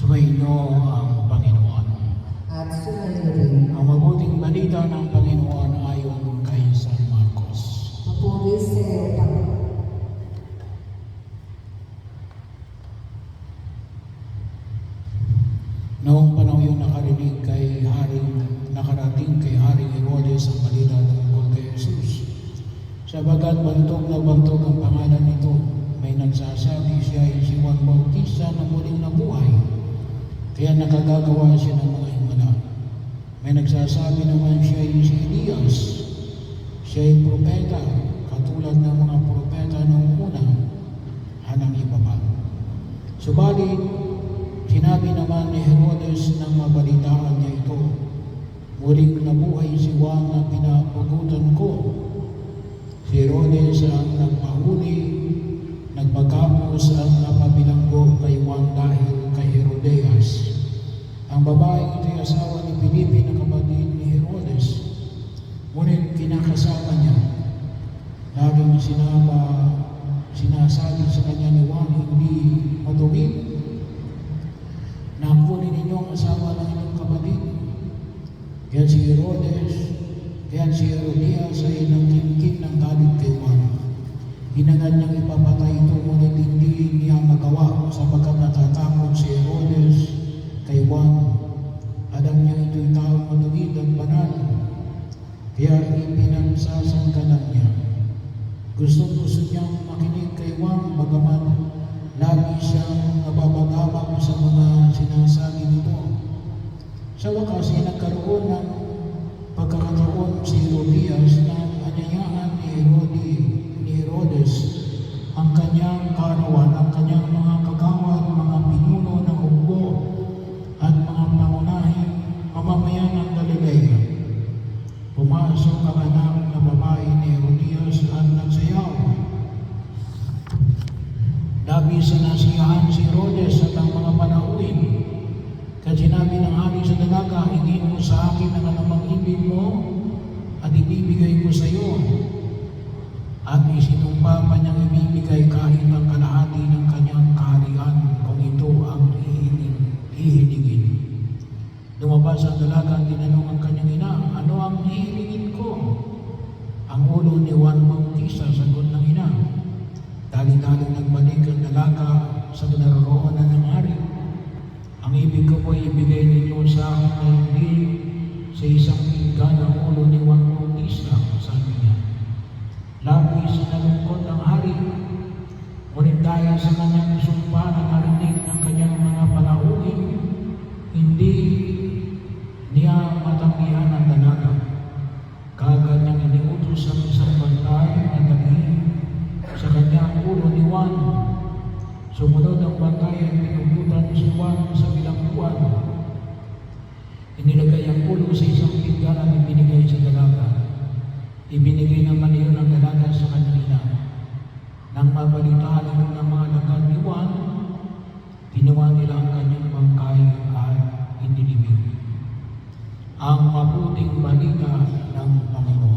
Sumainyo ang Panginoon. At sumayo rin. Ang mabuting balita ng Panginoon ayon kay San Marcos. Papuri sa iyo, Panginoon. Noong panahon yung nakarating kay Haring Herodes ang balita tungkol kay Jesus. Sabagat bantog na bantog ang pangalan nito, may nagsasabi siya ay si Juan Bautista na muling nabuhay, kaya nakagagawa siya ng mga himala. May nagsasabi naman siya ay si Elias, siya ay propeta, katulad ng mga propeta noong una, hanang iba pa. Subalit, sinabi naman ni Herodes nang mabalitaan niya ito, muling nabuhay si Juan na pinapugutan ko. Si Herodes ang nagpahuli, nagpagkapos ang napabilanggo kay Juan dahil kay Herodias. Ang babaeng ito'y asawa ni Felipe na kapatid ni Herodes. Ngunit kinakasama niya. Laging sinasabi sa kanya ni Juan, hindi madumi. Nakunin ninyo ang asawa ng inyong kapatid. Kaya si Herodias ay nagkimkim ng galit kay Juan. Hinangad niyang ipapatay ito, ngunit hindi niya magawa sapagkat natatakot si Herodes kay Juan. Alam niya ito'y taong matuwid at banal, kaya ipinagsasangkalan niya. Gusto niyang makinig kay Juan, bagaman lagi siyang nababagabag sa mga sinasabi nito. Sa wakas ay nagkaroon ng pagkakataon si Herodias na anyayaan ni Herodes ang kanyang karawan, ang kanyang mga kagawad, mga pinuno ng hukbo at mga pangunahing mamamayan ng Galilea. Pumasok ang anak na babae ni Herodias at nagsayaw. Labis na nasiyahan si Herodes at ang mga panauhin. Kaya sinabi ng hari sa dalaga, hingin mo sa akin ang anumang ibig mo at ibibigay ko sa iyo. At isinumpa pa niyang ibibigay kahit ang kalahati ng kanyang kaharian kung ito ang hihilingin. Lumabas ang dalaga at tinanong ang kanyang ina, ano ang hihilingin ko? Ang ulo ni Juan Bautista, sagot ng ina. Dali-dali nagbalik ang dalaga sa kinaroroonan ng hari. Ang ibig ko po ibigay ninyo sa akin na hindi sa isang pinggan ang ulo ni Juan Bautista, sabi niya. Labis na nalungkot ang hari, ngunit dahil sa kanyang sumpa na narinig ng kanyang mga panauhin, hindi niya matanggihan ang dalaga. Kaagad niyang iniutos ang isang bantay na dalhin sa kanyang ulo ni Juan. Sumunod ang bantay at pinugutan si Juan sa bilangguan. Inilagay ang ulo sa isang pinggan at ibinigay sa dalaga. Ibinigay naman iyon ang dalaga sa kanyang ina. Nang mabalitaan ito ng mga lagan ni Juan, ginawa nila ang kanyang bangkay at inilibing. Ang mabuting balita ng Panginoon.